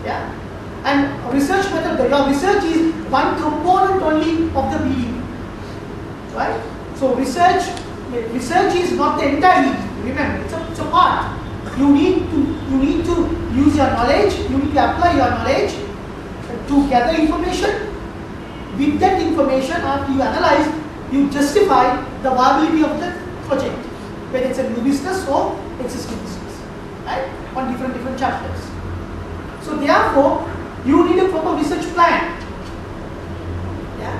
Yeah, and research method. Your research is one component only of the BDP, right? So research is not the entire BDP. Remember, it's a part. You need to use your knowledge. You need to apply your knowledge to gather information. With that information, after you analyze, you justify the viability of the project, whether it's a new business or existing business, right? On different chapters. So therefore, you need a proper research plan. Yeah,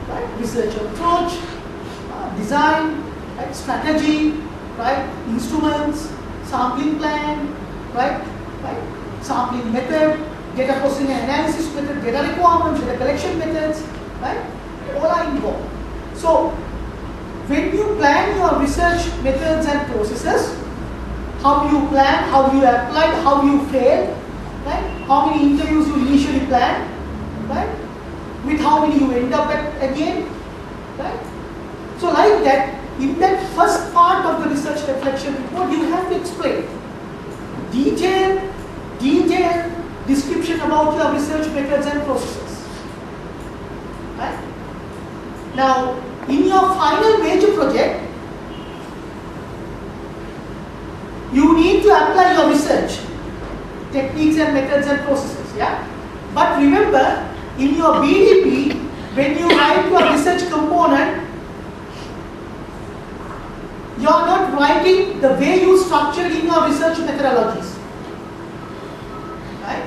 right? Research approach, design, right? Strategy, right? Instruments, sampling plan, right? Sampling method, data processing and analysis method, data requirements, data collection methods, right? All are involved. So when you plan your research methods and processes, how you plan, how you apply, how you fail, right? How many interviews you initially plan, right? With how many you end up at the end, right? So like that, in that first part of the research reflection report, you have to explain detailed description about your research methods and processes, right? Now, in your final major project, you need to apply your research techniques and methods and processes, yeah? But remember, in your BDP, when you write your research component, you are not writing the way you structured in your research methodologies. Right?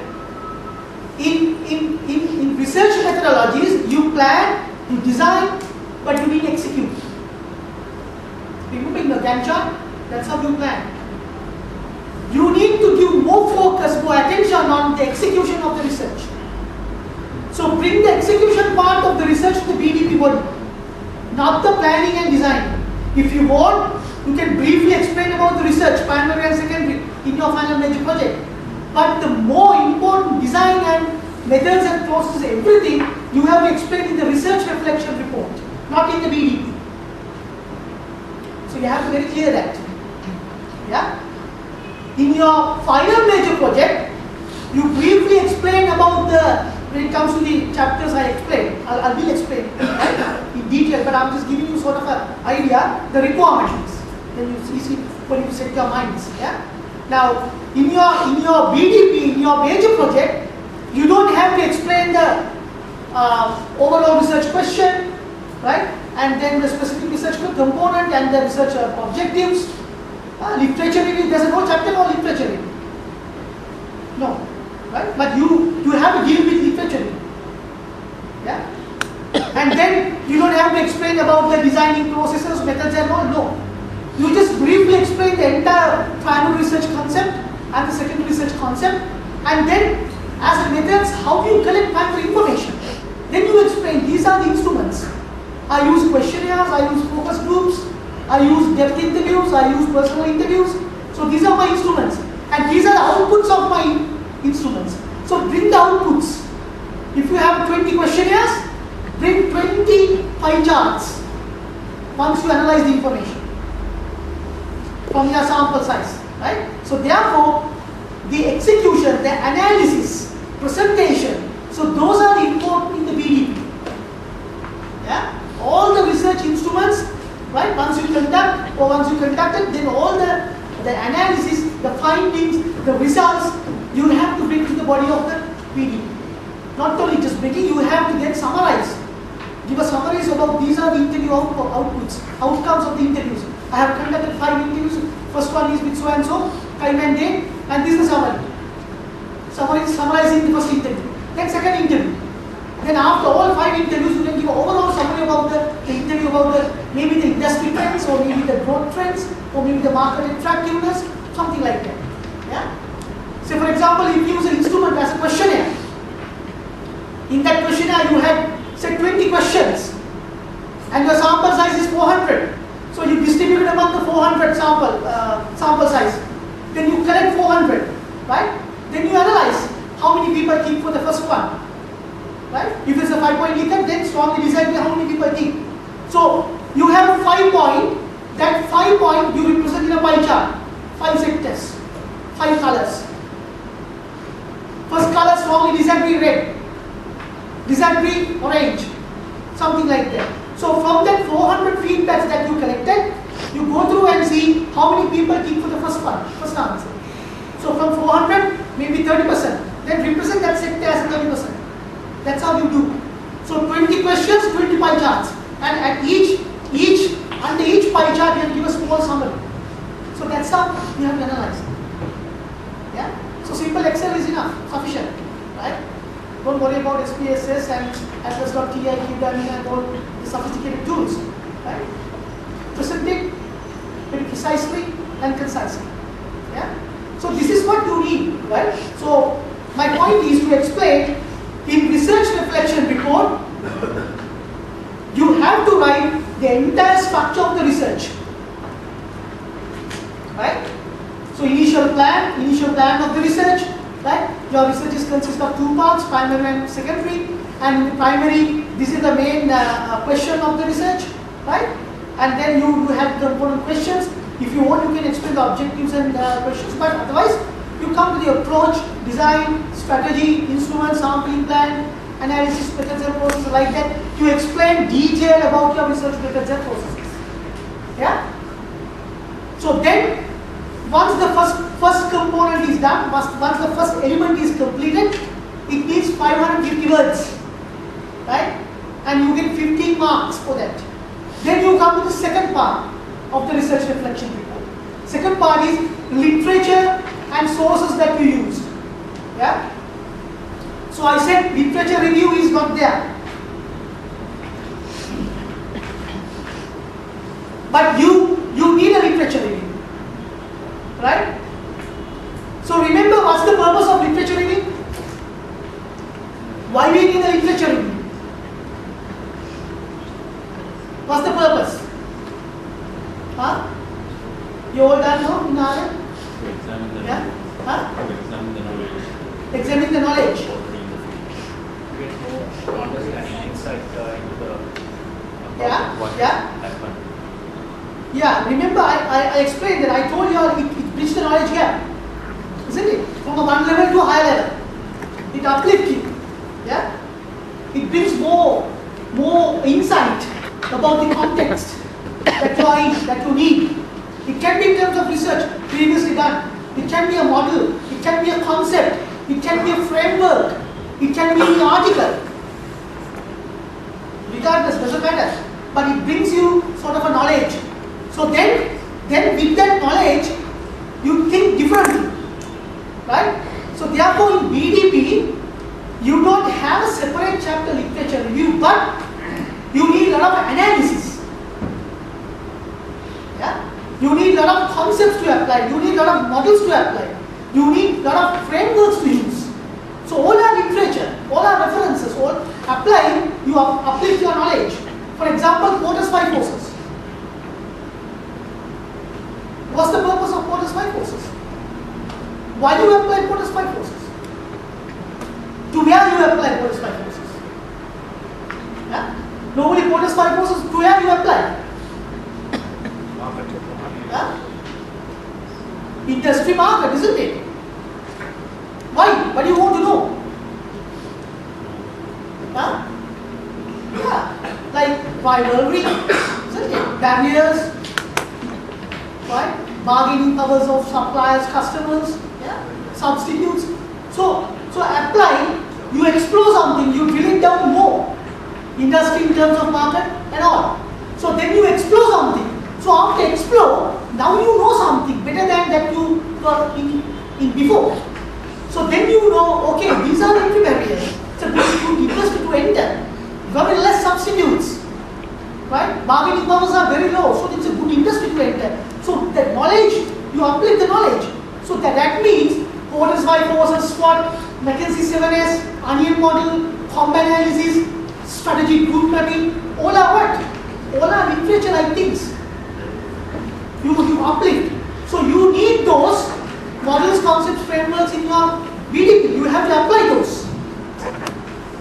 In research methodologies, you plan, you design, but you didn't execute. Remember in the Gantt chart, that's how you plan. You need to give more focus, more attention on the execution of the research. So bring the execution part of the research to the BDP body, not the planning and design. If you want, you can briefly explain about the research, primary and secondary, in your final major project. But the more important design and methods and processes, everything, you have to explain in the research reflection report, not in the BDP. So you have to be very clear that. Yeah? In your final major project, you briefly explain about when it comes to the chapters I explained, I will explain in detail, but I'm just giving you sort of an idea, the requirements. Then it's easy for you to set your minds. Yeah? Now, in your BDP, in your major project, you don't have to explain the overall research question, right? And then the specific research component and the research objectives. Literature review, there's no chapter on literature review. No, right? But you have to deal with literature review. Yeah? And then you don't have to explain about the designing processes, methods and all, no. You just briefly explain the entire primary research concept and the secondary research concept, and then as a methods, how do you collect primary information? Then you explain, these are the instruments. I use questionnaires, I use focus groups, I use depth interviews, I use personal interviews. So these are my instruments, and these are the outputs of my instruments. So bring the outputs. If you have 20 questionnaires, bring 20 pie charts once you analyze the information from your sample size, right? So therefore, the execution, the analysis, presentation, so those are the important in the BDP. Yeah? All the research instruments, right? Once you conduct or once you conducted, then all the analysis, the findings, the results, you have to bring to the body of the BDP. Not only just bringing, you have to get summarized. Give a summaries about these are the interview outputs, outcomes of the interviews. I have conducted 5 interviews. First one is with so and so, time and date, and this is the summary. Summarizing the first interview. Then second interview. Then after all 5 interviews, you can give an overall summary about the interview, about maybe the industry trends, or maybe the growth trends, or maybe the market attractiveness, something like that. Yeah. So for example, if you use an instrument as a questionnaire, in that questionnaire you had say 20 questions, and your sample size is 400. So you distribute it among the 400 sample size. Then you collect 400, right? Then you analyze how many people think for the first one, right? If it's a 5-point Likert, then strongly decide how many people think. So you have 5 point. That 5 point you represent in a pie chart. 5 sectors, 5 colors. First color strongly disagree red, disagree orange, something like that. So from that 400 feedbacks that you collected, you go through and see how many people click for the first one, first answer. So from 400, maybe 30%. Then represent that sector as 30%. That's how you do. So 20 questions, 20 pie charts. And at under each pie chart, you have to give a small summary. So that's how you have to analyze. Yeah? So simple Excel is enough, sufficient. Right? Don't worry about SPSS and atlas.ti, Qdami and all the sophisticated tools. Right? Present it very precisely and concisely. Yeah? So this is what you need, right? So my point is to explain in research reflection report, you have to write the entire structure of the research. Right? So initial plan of the research, right? Your research is consist of two parts, primary and secondary. And in the primary, this is the main question of the research, right? And then you have component questions. If you want, you can explain the objectives and questions, but otherwise, you come to the approach, design, strategy, instrument, sampling plan, analysis methods and processes like that. You explain detail about your research methods and processes. Yeah? So then, once the first component is done, once the first element is completed, it needs 550 words, right? And you get 15 marks for that. Then you come to the second part of the research reflection report. Second part is literature and sources that you used. Yeah? So I said literature review is not there. But you need a literature review. Right? So remember, what's the purpose of literature review? Why we need a literature review? What's the purpose? Huh? You all done now in RL? To examine the Yeah? Huh? To examine the knowledge. Examine the knowledge. Get more understanding, insight into the what Yeah. happened. Yeah, remember I explained that I told you it bridges the knowledge gap. Isn't it? From a one level to a higher level. It uplifts you. Yeah? It brings more insight about the context that you are in, that you need. It can be in terms of research previously done. It can be a model. It can be a concept. It can be a framework. It can be an article. Regardless, doesn't matter. But it brings you sort of a knowledge. So then with that knowledge, you think differently. Right? So therefore in BDP, you don't have a separate chapter literature review, but you need a lot of analysis. Yeah? You need a lot of concepts to apply. You need a lot of models to apply. You need a lot of frameworks to use. So all our literature, all our references, all apply, you uplift your knowledge. For example, Porter's 5 forces. What's the purpose of Porter's 5 forces? Why do you apply Porter's 5 forces? To where you apply Porter's 5 forces? Yeah? Normally Porter's 5 forces, to where you apply? Yeah? Industry market, isn't it? Why? What do you want to know? Huh? Yeah, like rivalry, isn't it? Barriers, right? Bargaining powers of suppliers, customers, yeah? Substitutes. So apply, you explore something, you drill it down more. Industry in terms of market and all. So then you explore something. So after explore, now you know something better than that you were in before. So then you know, okay, these are the entry barriers. It's a good industry to enter. Very less substitutes. Right? Bargaining powers are very low, so it's a good industry to enter. So the knowledge, you uplift the knowledge. So that means Porter's 5 forces, SWOT, McKinsey 7S, onion model, combat analysis, strategic group mapping, all are what? All are literature-like things. You uplift. So you need those models, concepts, frameworks in your BDP. You have to apply those.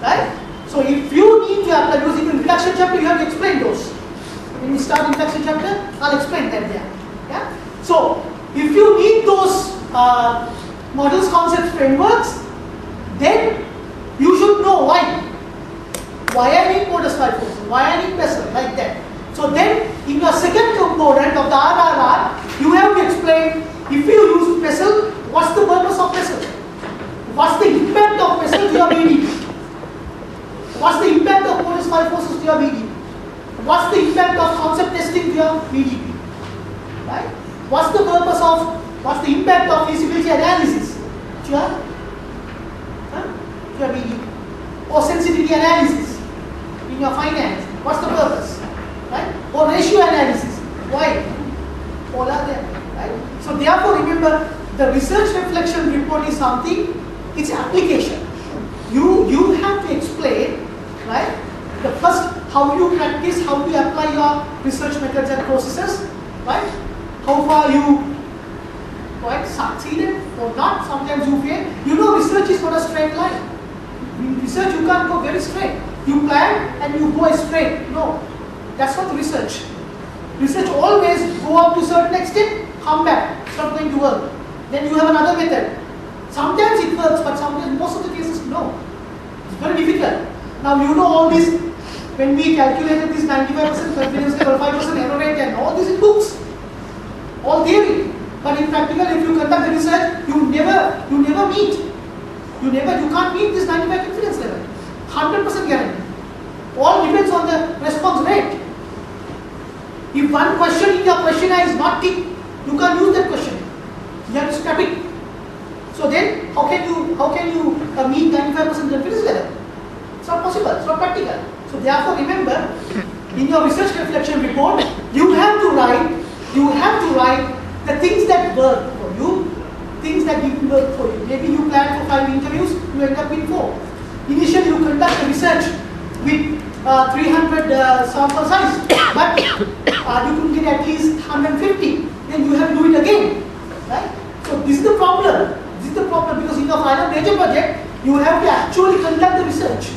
Right? So if you need to apply those in the introduction chapter, you have to explain those. When we start introduction chapter, I'll explain that there. Yeah? So if you need those models, concepts, frameworks, then you should know why. Why I need modus 5 forces, why I need vessel, like that. So then, in your second component of the RRR, you have to explain, if you use vessel, what's the purpose of vessel? What's the impact of vessel to your BDP? What's the impact of modus 5 forces to your BDP? What's the impact of concept testing to your BDP? Right? What's the purpose of, what's the impact of feasibility analysis to your BDP? Or sensitivity analysis in your finance? What's the purpose? Right? Or ratio analysis? Why? All are there. Right? So therefore, remember, the research reflection report is something, it's application. You have to explain, right? The first, how you practice, how you apply your research methods and processes, right? How far you quite succeeded or not. Sometimes you fail. You know, research is not a straight line. In research, you can't go very straight. You plan and you go straight. No, that's not research. Research always go up to a certain extent, come back, stop going to work. Then you have another method. Sometimes it works, but sometimes, most of the cases, no. It's very difficult. Now you know all this, when we calculated this 95% confidence level, 5% error rate and all this in books. All theory. But in practical, if you conduct the research, you never meet. You can't meet this 95 confidence level. 100% guarantee. All depends on the response rate. If one question in your questionnaire is not ticked, you can't use that question. You have to scrap it. So then, how can you meet 95% confidence level? It's not possible. It's not practical. So therefore, remember, in your research reflection report, you have to write the things that work for you, things that didn't work for you. Maybe you plan for 5 interviews, you end up in 4. Initially, you conduct the research with 300 sample size, but you could get at least 150. Then you have to do it again, right? So this is the problem. This is the problem, because in your final major project, you have to actually conduct the research.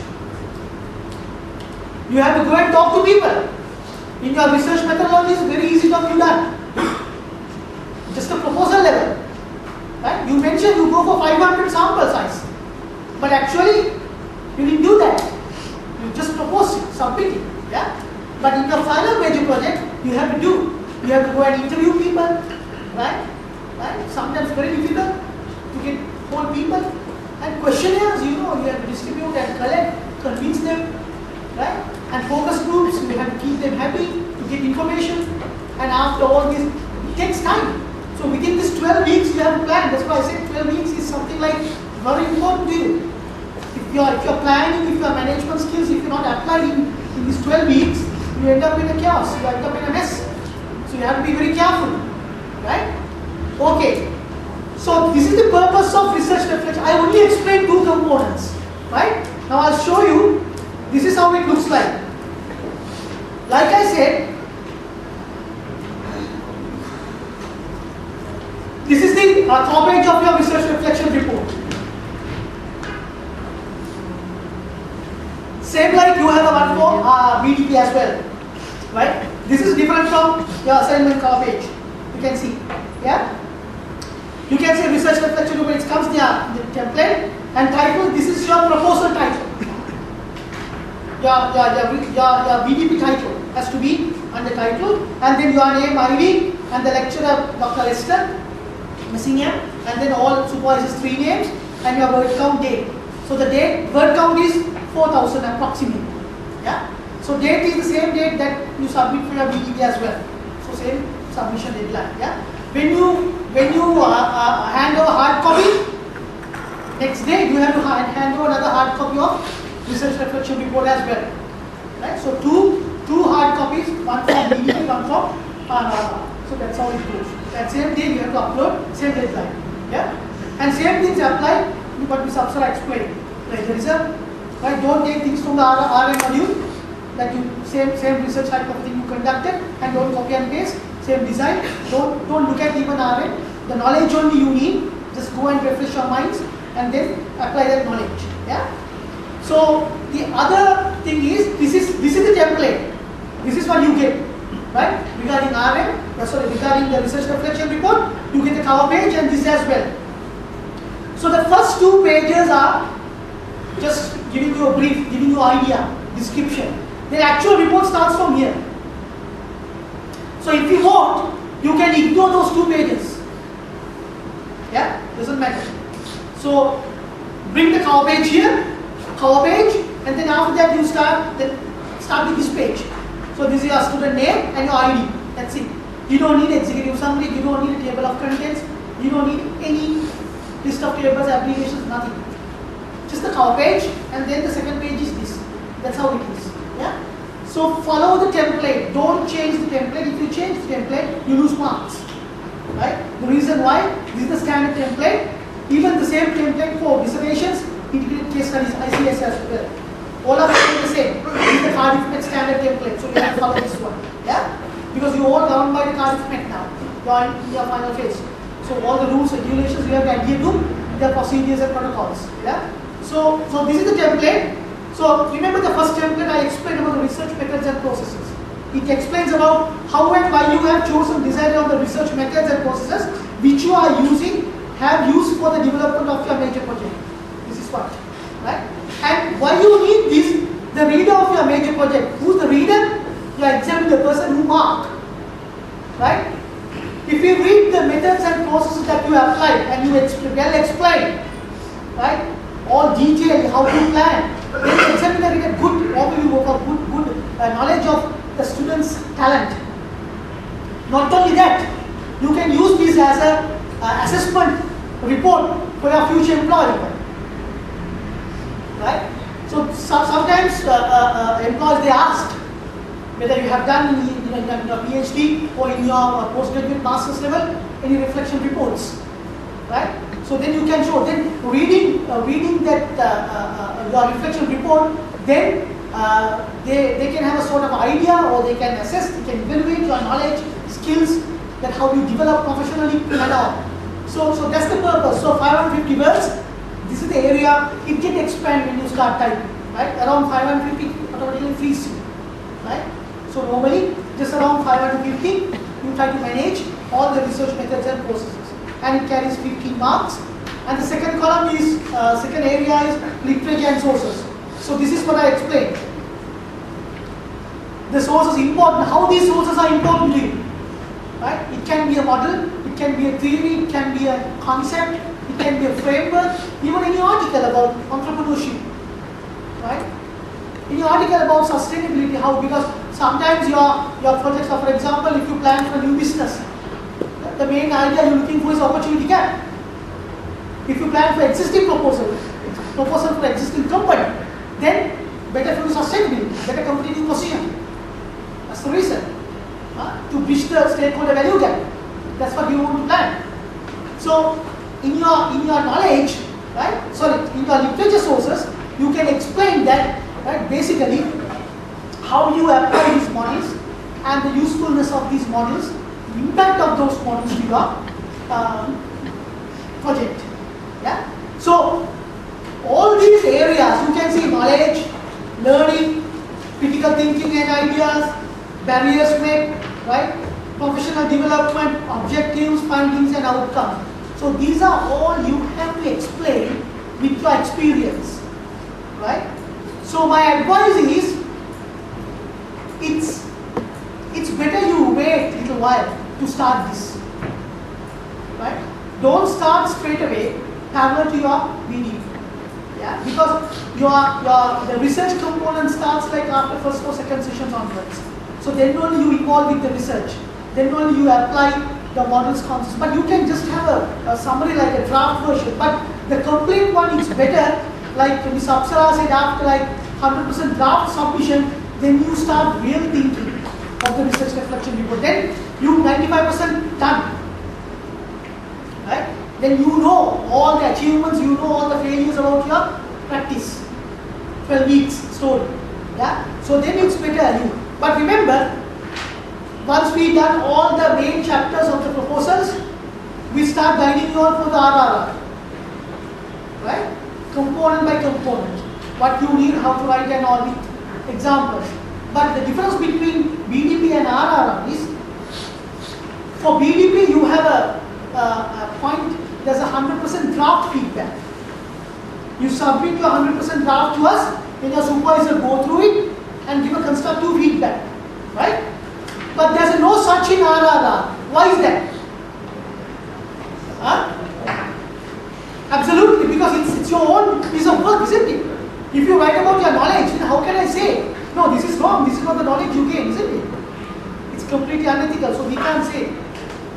You have to go and talk to people. In your research methodology, it's very easy to be done. Just a proposal level. Right? You mentioned you go for 500 sample size. But actually, you didn't do that. You just proposed it, submit it. Yeah? But in your final major project, you have to do. You have to go and interview people. Right? Sometimes very difficult to get whole people. And questionnaires, you have to distribute and collect, convince them. Right? And focus groups, you have to keep them happy to get information. And after all this, it takes time. So within this 12 weeks, you have to plan. That's why I said 12 weeks is something like very important to you. If you're planning, if your management skills, if you're not applying in these 12 weeks, you end up in a chaos, you end up in a mess. So you have to be very careful. Right? Okay. So this is the purpose of research reflection. I only explained 2 components. Right? Now I'll show you. This is how it looks like. Like I said, this is the top page of your research reflection report. Same like you have a one for BDP as well. Right? This is different from your assignment cover page. You can see. Yeah? You can say research reflection report, it comes there, the template and title. This is your proposal title. Your BDP title has to be under title, and then your name, ID, and the lecturer, Dr. Lester, missing here, and then all supervisors 3 names, and your word count date. So the date, word count is 4,000 approximately. Yeah. So date is the same date that you submit for your BDP as well. So same submission deadline. Yeah. When you hand over hard copy, next day you have to hand over another hard copy of research reflection report as well. Right? So two hard copies, one from BDP, one from So that's how it goes. That same day you have to upload, same deadline. Yeah? And same things apply, but we Sapsara explained. Like there is right, don't take things from the RM module, like you same research type of thing you conducted, and don't copy and paste, same design. Don't look at even RM. The knowledge only you need, just go and refresh your minds and then apply that knowledge. Yeah? So the other thing is, this is the template. This is what you get, right? Regarding regarding the research reflection report, you get the cover page and this as well. So the first 2 pages are just giving you a brief, giving you idea, description. The actual report starts from here. So if you want, you can ignore those 2 pages. Yeah, doesn't matter. So bring the cover page here, cover page, and then after that you start with this page. So this is your student name and your ID. That's it. You don't need executive summary, you don't need a table of contents, you don't need any list of tables, applications, nothing. Just the cover page, and then the second page is this. That's how it is. Yeah. So follow the template. Don't change the template. If you change the template, you lose marks. Right? The reason why, this is the standard template. Even the same template for dissertations, integrated case studies, ICS as well. All of them are the same. This is the Cardiff Met standard template. So you have to follow this one. Yeah? Because you all governed by the Cardiff Met now. You are in your final phase. So all the rules, regulations you have to adhere to, their procedures and protocols. Yeah? So this is the template. So remember the first template I explained about the research methods and processes. It explains about how and why you have chosen decided on the research methods and processes which you are using, have used for the development of your major project. This is what, right? And why you need this, the reader of your major project. Who's the reader? You are examining the person who marked, right? If you read the methods and processes that you applied and you well explain, right? All detailed how to plan, then the examiner will get good overview of good knowledge of the student's talent. Not only that, you can use this as a assessment report for your future employee. Right? So sometimes employees they ask whether you have done in your PhD or in your postgraduate master's level any reflection reports. Right? So then you can show. Then reading that your reflection report, then they can have a sort of idea, or they can assess, they can evaluate your knowledge, skills, that how you develop professionally and all. So that's the purpose. So 550 words, this is the area, it can expand when you start typing, right? Around 550 automatically frees you, right? So normally, just around 550, you try to manage all the research methods and processes. And it carries 15 marks. And the second column is, second area is literature and sources. So this is what I explained. The sources important, how these sources are important to you. Right? It can be a model, it can be a theory, it can be a concept, it can be a framework, even any article about entrepreneurship. Right? Any article about sustainability, how, because sometimes your projects are, for example, if you plan for a new business, the main idea you're looking for is opportunity gap. If you plan for existing proposal for existing company, then better for sustainability, better competitive position. That's the reason. To bridge the stakeholder value gap. That's what you want to plan. So in your knowledge, right? Sorry, in your literature sources, you can explain that, right? Basically, how you apply these models and the usefulness of these models, the impact of those models to your project. Yeah. So all these areas you can see: knowledge, learning, critical thinking and ideas, barriers met, right? Professional development, objectives, findings and outcomes. So these are all you have to explain with your experience, right? So my advice is, it's better you wait a little while to start this, right? Don't start straight away parallel to your BD. Yeah, because the research component starts like after first or second sessions onwards. So then only you evolve with the research. Then only you apply the model's concepts. But you can just have a summary like a draft version. But the complete one is better, like Ms. Apsara said, after like 100% draft submission, then you start real thinking of the research reflection report. Then you 95% done. Right? Then you know all the achievements, you know all the failures about your practice. 12 weeks story. Yeah? So then it's better you. But remember, once we done all the main chapters of the proposals, we start guiding you all for the RRR. Right? Component by component. What you need, how to write and all the examples. But the difference between BDP and RRR is, for BDP you have a point, there's a 100% draft feedback. You submit your 100% draft to us, then your supervisor go through it and give a constructive feedback, right? But there's no such in RRR. Why is that? Huh? Absolutely, because it's your own piece of work, isn't it? If you write about your knowledge, then how can I say, no, this is wrong, this is not the knowledge you gain, isn't it? It's completely unethical, so we can't say.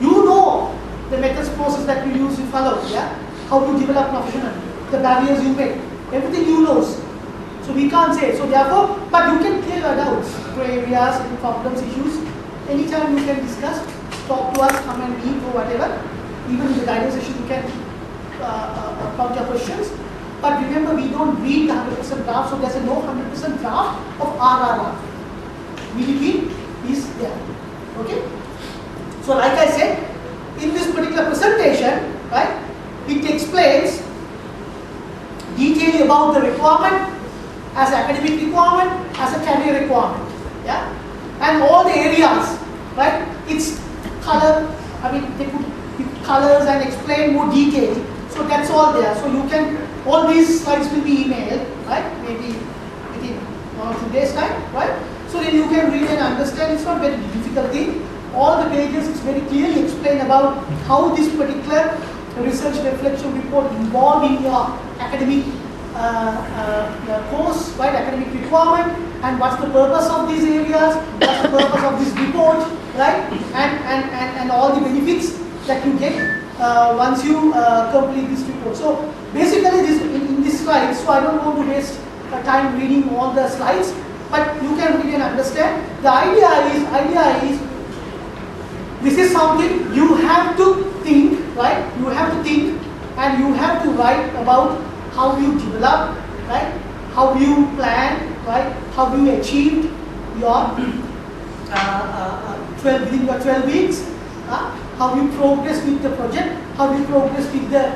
You know the methods, process that you use, you follow, yeah? How you develop professionally, the barriers you make, everything you know. So we can't say. So therefore, but you can clear your doubts, gray areas, any problems, issues. Anytime you can discuss, talk to us, come and meet or whatever. Even in the guidance session, you can prompt your questions. But remember, we don't read the 100% draft, so there's a no 100% draft of RRR. BPD is there. Okay? So like I said, in this particular presentation, right, it explains detailing about the requirement as academic requirement, as a career requirement. Yeah? And all the areas, right? It's color, I mean, they put colors and explain more detail. So that's all there. So you can, all these slides will be emailed, right? Maybe within 1 or 2 days time, right? So then you can read and understand. It's not very difficult thing. All the pages, it's very clearly explained about how this particular research reflection report involved in your academic course, right? Academic requirement, and what's the purpose of these areas, what's the purpose of this report, right? And all the benefits that you get once you complete this report. So basically, this in this slide. So I don't want to waste time reading all the slides, but you can read and understand. The idea is this is something you have to think, right? You have to think, and you have to write about how you develop, right? How you plan, right? How you achieved your 12 weeks. How you progress with the project, how you progress with the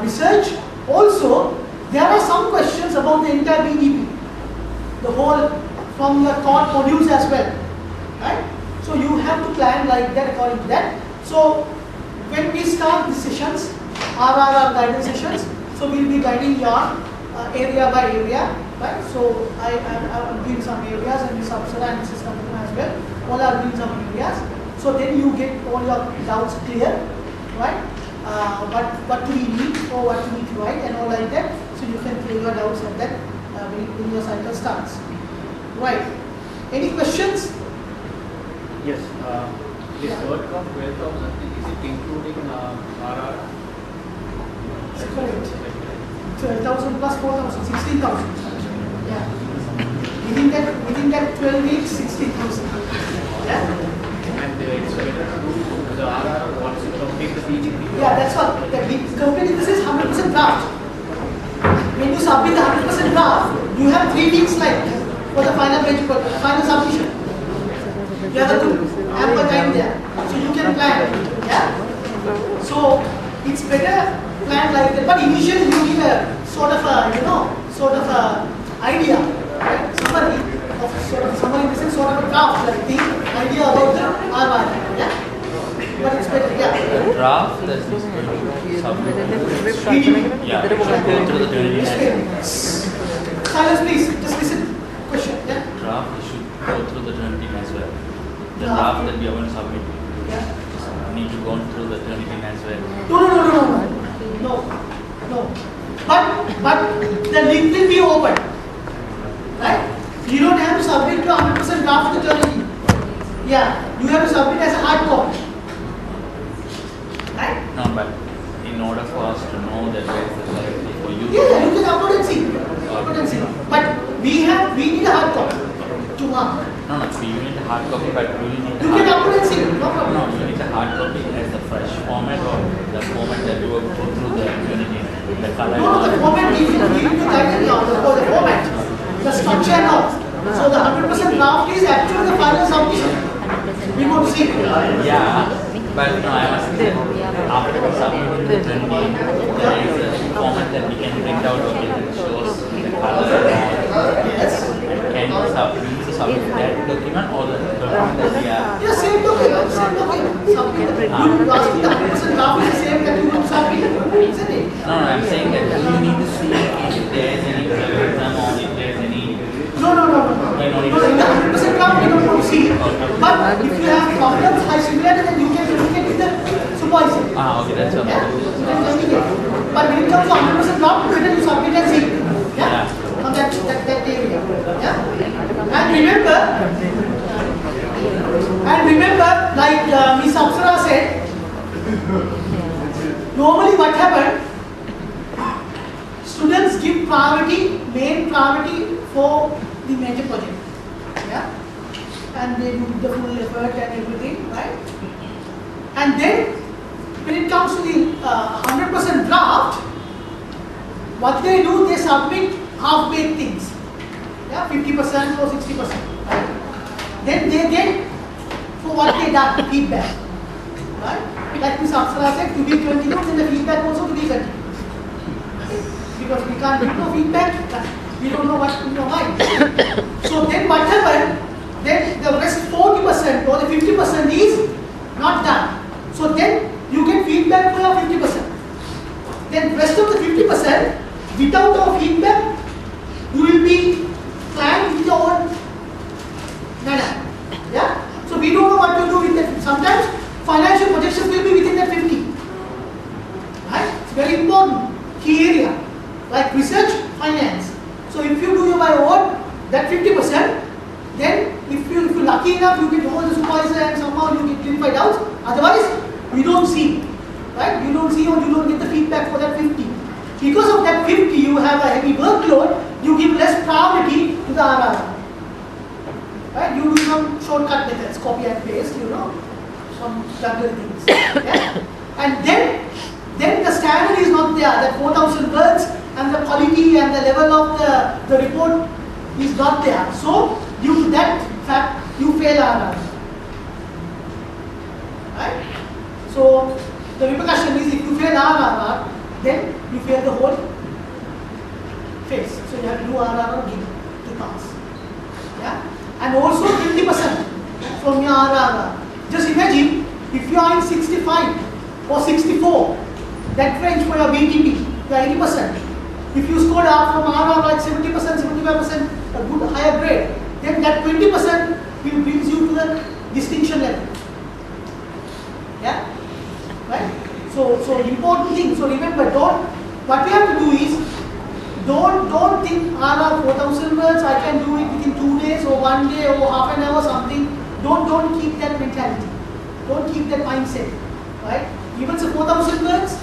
research. Also, there are some questions about the entire BDP, the whole from your thought modules as well, right? So you have to plan like that according to that. So when we start the sessions, RRR guidance sessions, so we'll be guiding your area by area, right? So I am doing some areas and Ms. Apsara and Mrs. Kamatana as well. All are doing some areas. So then you get all your doubts clear, right? What do we need or what do we need to write and all like that. So you can clear your doubts at that when your cycle starts. Right. Any questions? Yes. This work of 12,000, is it including RR? That's correct. 12,000 plus 4,000, 16,000. Yeah. Within that 12 weeks, 16,000. Yeah. And it's better to do the RR once you complete the PGP. Yeah, that's what. Completing this is 100% draft. When you submit the 100% draft, you have 3 weeks left for the final submission. You have a ample time there, so you can plan. Yeah. So it's better plan like that. But initially you need a sort of a idea, right? Summary in the sense sort of a draft, like the idea about the RR. Yeah. But it's better. Yeah. The draft that is going to be submitted. Yeah, it should go through the journey. Silence, please. Just listen. Question. Yeah. Draft should go through the journey team as well. The draft that we are going to submit need to go through the journey team as well. No. But the link will be open, right? You don't have to submit to 100% draft to the journey team. Yeah, you have to submit as a hard copy, right? No, but in order for us to know that where is the correct for you. Yeah, you can upload and see. But we need a hard copy to mark. No, you need a hard copy, but you need. You can upload and see. No problem. No, you need a hard copy as the fresh format or the format that you will go through the journey team. The color. No, the format we need to guide you on the format, the structure and all. So the 100% draft is actually the final submission. We want to see. Yeah, but no, I was saying after we submit the journey team, there is a format that we can print out or it shows the color and all. Yes. Can you submit that document or the document that we are? Yeah, same document. Submit. You asking the 100% draft is the same that you will submit, isn't it? No, I'm saying that you need to see if you have problems, high similarity, then you can communicate with the supervisor. Okay, that's all. Yeah? You can communicate. But when it comes to 100% drop, better you submit and see. Yeah? On that area. Yeah? And remember, like Ms. Apsara said, normally what happened, students give main priority for the major project. Yeah? And they do the full effort and everything, right? And then, when it comes to the 100% draft, what they do, they submit half-baked things. Yeah, 50% or 60%. Right? Then they get, for what they done, feedback. Right? Like Ms. Apsara said, to be continued, then the feedback also to be continued. Because we can't give no feedback, we don't know what's in your mind. So then what happened? Then the rest 40% or the 50% is not done. So then you get feedback for your 50%. Then rest of the 50%, without our feedback, you will be planned with your own manner. Yeah? So we don't know what to do with that. Sometimes financial projections will be within that 50. Right? It's very important key area. Like research, finance. So if you do by own, that 50%, then if you're lucky enough, you get all the supervisor and somehow you get clarified doubts. Otherwise, you don't see. Right? You don't see or you don't get the feedback for that 50. Because of that 50, you have a heavy workload, you give less priority to the RR. Right? You do some shortcut methods, copy and paste, some juggling things. Yeah? And then the standard is not there, that 4,000 words and the quality and the level of the report is not there. So, due to that fact, you fail RR. Right? So, the repercussion is if you fail RR, then you fail the whole phase. So, you have to do RR again to pass. Yeah? And also 20% from your RR. Just imagine if you are in 65 or 64, that range for your BPD, you are 80%. If you scored out from RR like 70%, 75%, a good higher grade, then that 20% will brings you to the distinction level. Yeah? Right? So important thing. So remember, what we have to do is, don't think RR 4,000 words, I can do it within 2 days or 1 day or half an hour something. Don't keep that mentality. Don't keep that mindset. Right? Even it's 4,000 words,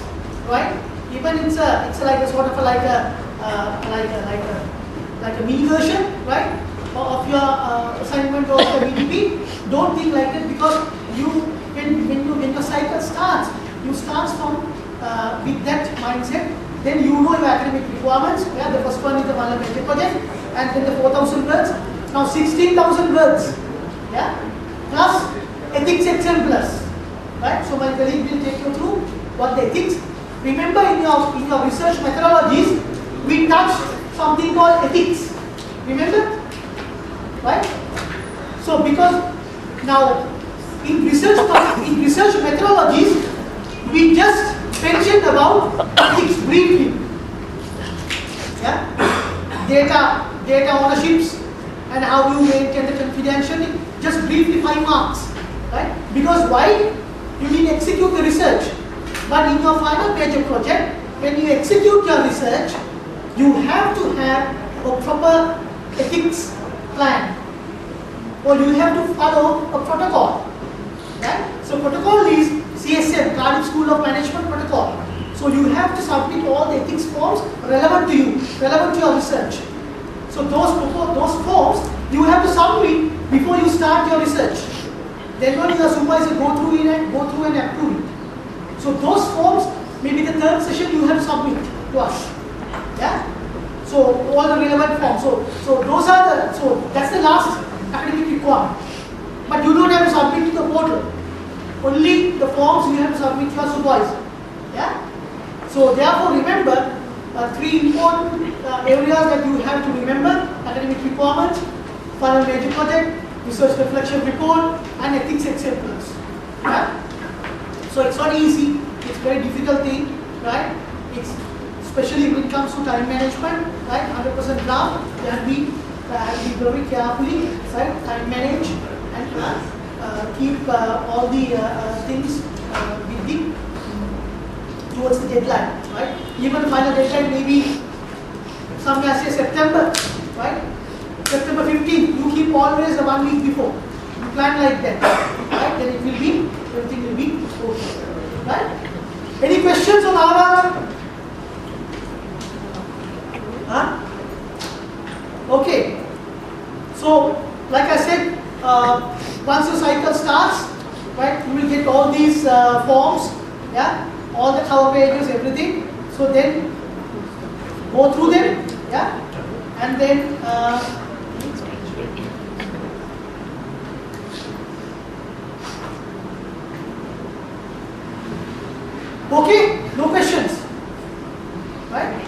right? Even it's like a sort of like a mini version, right? Of your assignment or the BDP. Don't think like that, because when your cycle starts, you start from with that mindset. Then you know your academic requirements. Yeah, the first one is the major project, and then the 4,000 words. Now 16,000 words. Yeah, plus ethics XM plus. Right. So my colleague will take you through what the ethics. Remember, in your research methodologies, we touched something called ethics. Remember? Right? So because now in research methodologies, we just mentioned about ethics briefly. Yeah? Data ownerships and how you maintain the confidentiality. Just briefly 5 marks. Right? Because why? You need to execute the research. But in your final major project, when you execute your research, you have to have a proper ethics plan, or you have to follow a protocol. Right? So protocol is CSM, Cardiff School of Management protocol. So you have to submit all the ethics forms relevant to you, relevant to your research. So those forms you have to submit before you start your research. Then only the supervisor go through and approve it. So those forms, maybe the 3rd session you have to submit to us. Yeah? So all the relevant forms. So those are that's the last academic requirement. But you don't have to submit to the portal. Only the forms you have to submit to your supervisor. Yeah? So therefore remember 3 important areas that you have to remember: academic requirements, final major project, research reflection report, and ethics acceptance. Yeah? So it's not easy, it's very difficult thing, right? It's especially when it comes to time management, right? 100% draft, you have to be very carefully, right? Time manage and keep all the things with the towards the deadline, right? Even the final deadline may be somewhere say September, right? September 15th, you keep always 1 week before. You plan like that, right? Then it will be, everything will be okay, right? Any questions on our? Huh? Okay. So, like I said, once the cycle starts, right, you will get all these forms, yeah, all the cover pages, everything. So then, go through them, yeah, and then okay, no questions, right?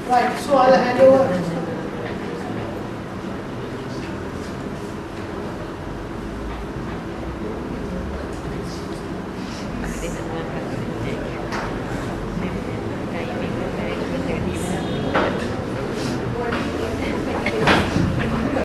Right. So I'll hand over. This is one.